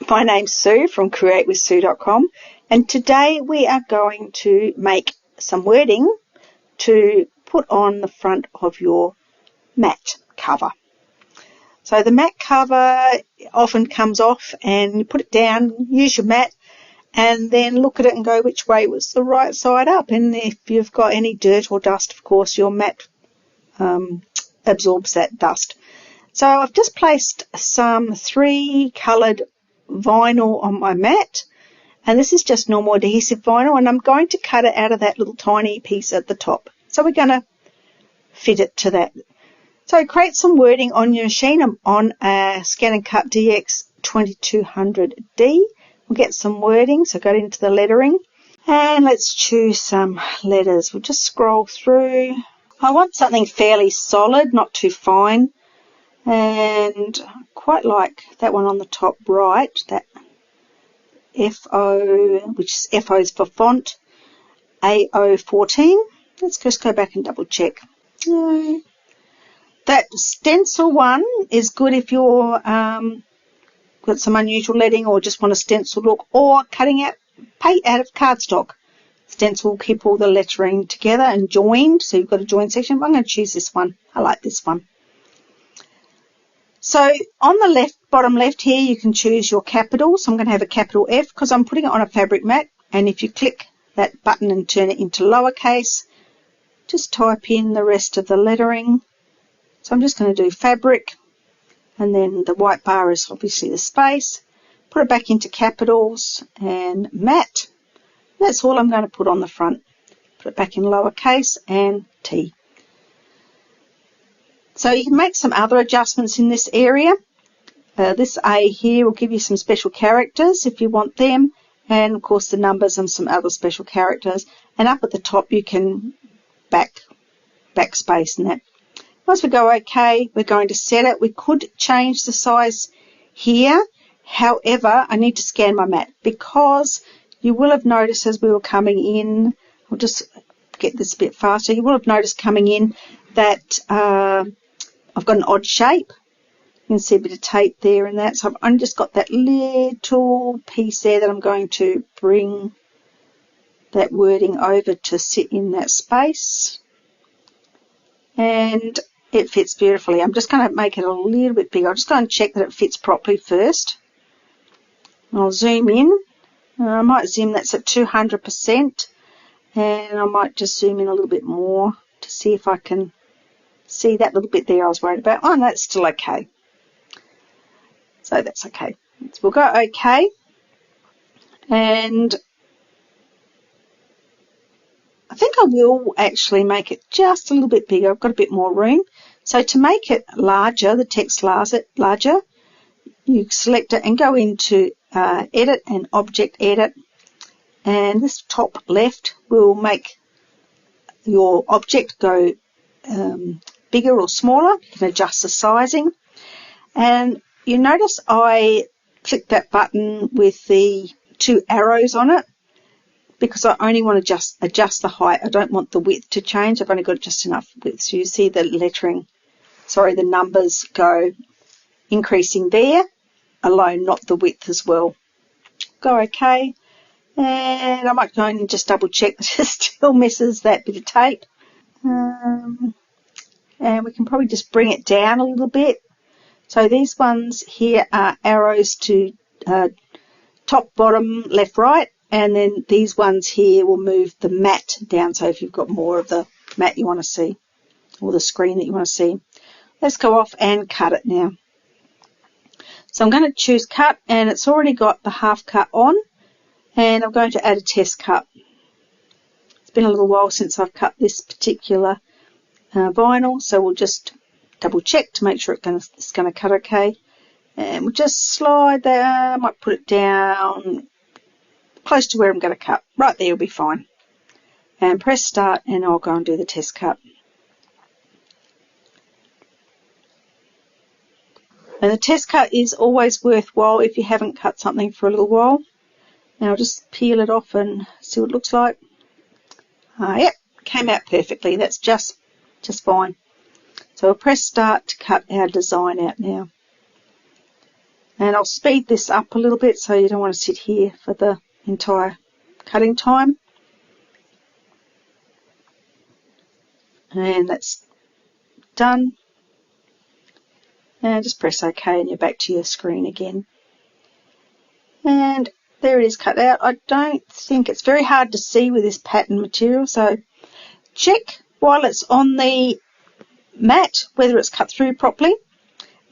My name's Sue from createwithsue.com, and today we are going to make some wording to put on the front of your mat cover. So the mat cover often comes off and you put it down, use your mat, and then look at it and go which way was the right side up. And if you've got any dirt or dust, of course, your mat absorbs that dust. So I've just placed some 3 coloured vinyl on my mat, and this is just normal adhesive vinyl, and I'm going to cut it out of that little tiny piece at the top. So we're going to fit it to that. So create some wording on your machine. I'm on a Scan and Cut DX2200D. We'll get some wording, so go into the lettering, and let's choose some letters. We'll just scroll through. I want something fairly solid, not too fine. And I quite like that one on the top right, that FO, which is FO is for font, AO14. Let's just go back and double check. No. That stencil one is good if you're got some unusual lettering or just want a stencil look, or cutting out paint out of cardstock. Stencil will keep all the lettering together and joined, so you've got a joined section. But I'm going to choose this one. I like this one. So on the left, bottom left here, you can choose your capital. So I'm going to have a capital F because I'm putting it on a fabric mat. And if you click that button and turn it into lowercase, just type in the rest of the lettering. So I'm just going to do fabric, and then the white bar is obviously the space. Put it back into capitals and mat. That's all I'm going to put on the front. Put it back in lowercase and T. So you can make some other adjustments in this area. This A here will give you some special characters if you want them, and of course the numbers and some other special characters. And up at the top you can backspace and that. Once we go OK, we're going to set it. We could change the size here. However, I need to scan my mat because you will have noticed as we were coming in, I'll just get this a bit faster, you will have noticed coming in that I've got an odd shape. You can see a bit of tape there and that. So I've only just got that little piece there that I'm going to bring that wording over to sit in that space. And it fits beautifully. I'm just going to make it a little bit bigger. I'm just going to check that it fits properly first. I'll zoom in. I might zoom, that's at 200%. And I might just zoom in a little bit more to see if I can see that little bit there I was worried about. Oh, no, that's still okay. So that's okay. So we'll go OK. And I think I will actually make it just a little bit bigger. I've got a bit more room. So to make it larger, the text larger, you select it and go into Edit and Object Edit. And this top left will make your object go bigger or smaller. You can adjust the sizing. And you notice I clicked that button with the 2 arrows on it because I only want to just adjust the height. I don't want the width to change. I've only got just enough width. So you see the the numbers go increasing there alone, not the width as well. Go OK. And I might go and just double check that it still misses that bit of tape. And we can probably just bring it down a little bit. So these ones here are arrows to top, bottom, left, right. And then these ones here will move the mat down. So if you've got more of the mat you want to see or the screen that you want to see. Let's go off and cut it now. So I'm going to choose cut, and it's already got the half cut on. And I'm going to add a test cut. It's been a little while since I've cut this particular vinyl, so we'll just double check to make sure it's going to cut okay. And we'll just slide that. I might put it down close to where I'm going to cut. Right there will be fine. And press start, and I'll go and do the test cut. And the test cut is always worthwhile if you haven't cut something for a little while. And I'll just peel it off and see what it looks like. Yep, came out perfectly. That's just fine. So we'll press start to cut our design out now. And I'll speed this up a little bit so you don't want to sit here for the entire cutting time. And that's done. And just press OK and you're back to your screen again. And there it is cut out. I don't think it's very hard to see with this pattern material, so check while it's on the mat whether it's cut through properly.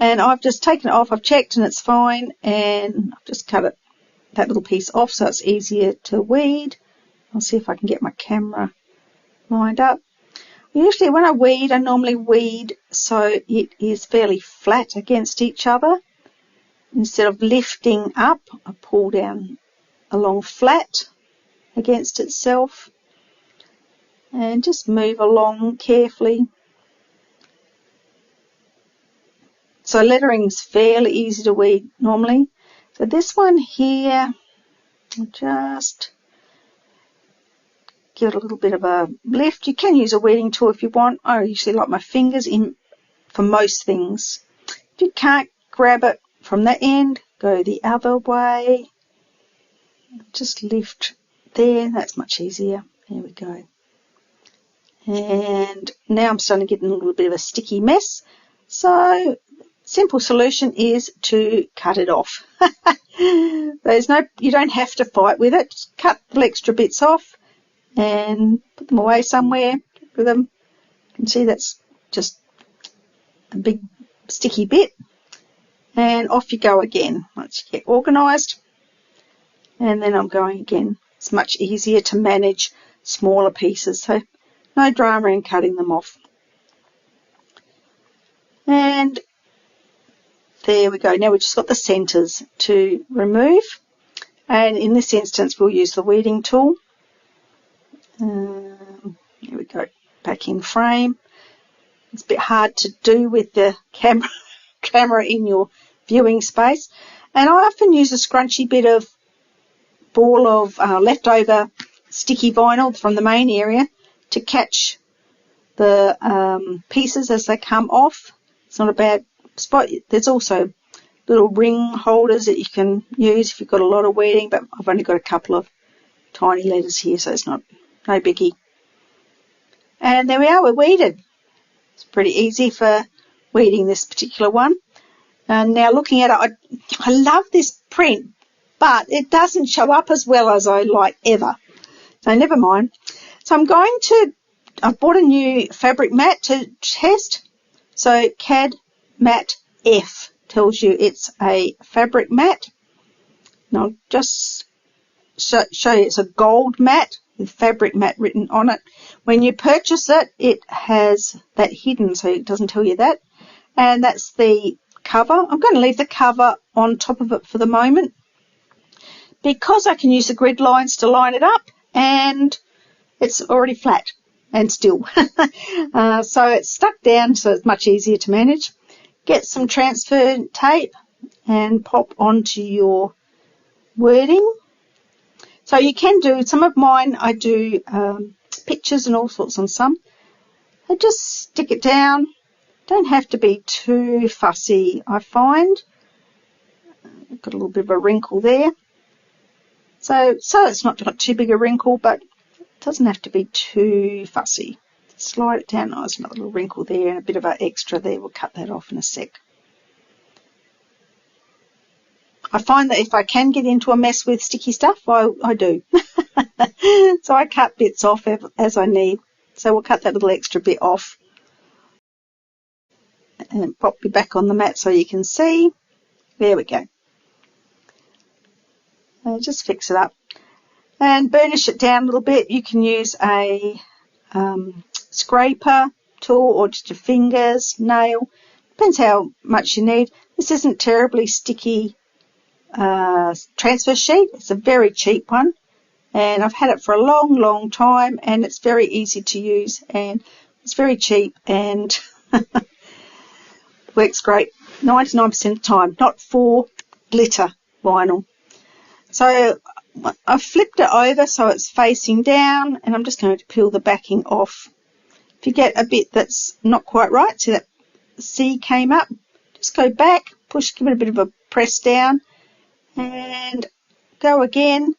And I've just taken it off, I've checked and it's fine, and I've just cut that little piece off so it's easier to weed. I'll see if I can get my camera lined up. Usually when I weed, I normally weed so it is fairly flat against each other. Instead of lifting up, I pull down along flat against itself and just move along carefully. So lettering's fairly easy to weed normally. So this one here, I'll just give it a little bit of a lift. You can use a weeding tool if you want. I usually like my fingers in for most things. If you can't grab it from that end, go the other way. Just lift there. That's much easier. There we go. And now I'm starting to get in a little bit of a sticky mess. So simple solution is to cut it off. You don't have to fight with it. Just cut the extra bits off and put them away somewhere. Get rid of them. You can see that's just a big sticky bit. And off you go again once you get organised. And then I'm going again. It's much easier to manage smaller pieces, so no drama in cutting them off. And there we go. Now we've just got the centres to remove. And in this instance, we'll use the weeding tool. Here we go, back in frame. It's a bit hard to do with the camera in your viewing space. And I often use a scrunchy bit of ball of leftover sticky vinyl from the main area to catch the pieces as they come off. It's not a bad spot. There's also little ring holders that you can use if you've got a lot of weeding, but I've only got a couple of tiny letters here, so it's no biggie. And there we are, we're weeded. It's pretty easy for weeding this particular one. And now looking at it, I love this print, but it doesn't show up as well as I like ever. So never mind. So I've bought a new fabric mat to test. So CAD Mat F tells you it's a fabric mat. Now I'll just show you it's a gold mat with fabric mat written on it. When you purchase it, it has that hidden, so it doesn't tell you that. And that's the cover. I'm going to leave the cover on top of it for the moment because I can use the grid lines to line it up, and it's already flat and still. So it's stuck down, so it's much easier to manage. Get some transfer tape and pop onto your wording. So you can do some of mine. I do pictures and all sorts on some. I just stick it down. Don't have to be too fussy, I find. I've got a little bit of a wrinkle there. So it's not got too big a wrinkle, but it doesn't have to be too fussy. Slide it down. Oh, there's another little wrinkle there and a bit of an extra there. We'll cut that off in a sec. I find that if I can get into a mess with sticky stuff, I do. So I cut bits off as I need. So we'll cut that little extra bit off and pop you back on the mat so you can see. There we go. Just fix it up and burnish it down a little bit. You can use a scraper tool or just your fingers, nail. Depends how much you need. This isn't terribly sticky transfer sheet. It's a very cheap one, and I've had it for a long time, and it's very easy to use, and it's very cheap and works great 99% of the time, not for glitter vinyl. So I've flipped it over so it's facing down, and I'm just going to peel the backing off. If you get a bit that's not quite right, see that C came up, just go back, push, give it a bit of a press down and go again.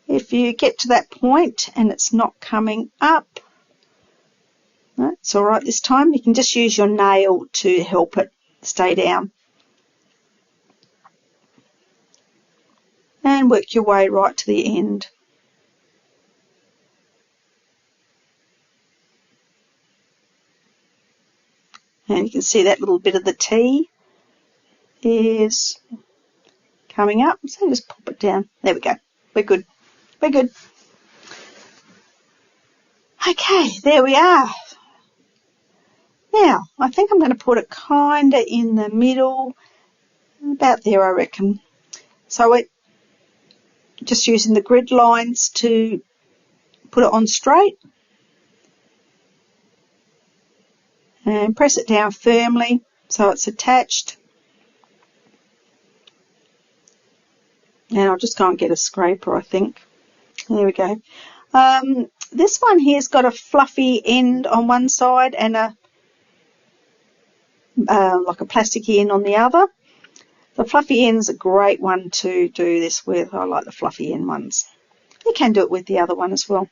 If you get to that point and it's not coming up, it's all right this time. You can just use your nail to help it stay down. And work your way right to the end. And you can see that little bit of the T is coming up. So just pop it down. There we go. We're good. We're good. Okay, there we are. Now, I think I'm going to put it kind of in the middle, about there I reckon. So it just using the grid lines to put it on straight. And press it down firmly so it's attached. And I'll just go and get a scraper, I think. There we go. This one here's got a fluffy end on one side and a like a plasticky end on the other. The fluffy end's a great one to do this with. I like the fluffy end ones. You can do it with the other one as well.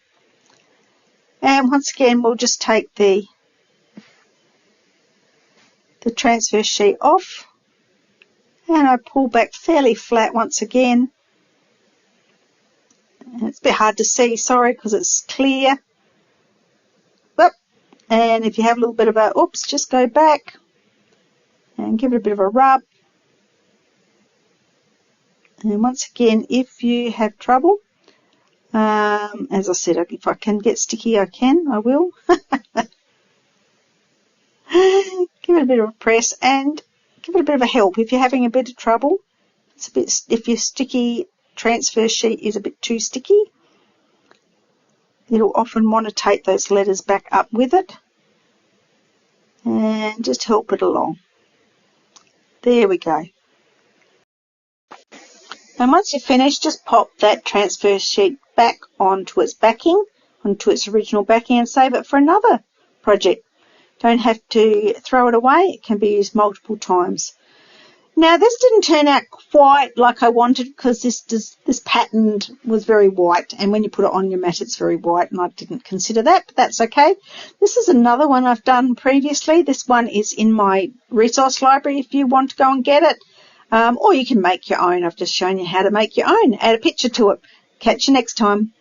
And once again, we'll just take the transfer sheet off, and I pull back fairly flat once again. And it's a bit hard to see, sorry, because it's clear. Whoop. And if you have a little bit of a, oops, just go back and give it a bit of a rub. And once again, if you have trouble, as I said, if I can get sticky, I will. Give it a bit of a press and give it a bit of a help if you're having a bit of trouble. It's a bit, if your sticky transfer sheet is a bit too sticky, it'll often want to take those letters back up with it, and just help it along. There we go. And once you're finished, just pop that transfer sheet back onto its backing, onto its original backing, and save it for another project. Don't have to throw it away. It can be used multiple times. Now, this didn't turn out quite like I wanted because this pattern was very white, and when you put it on your mat, it's very white, and I didn't consider that, but that's okay. This is another one I've done previously. This one is in my resource library if you want to go and get it, or you can make your own. I've just shown you how to make your own. Add a picture to it. Catch you next time.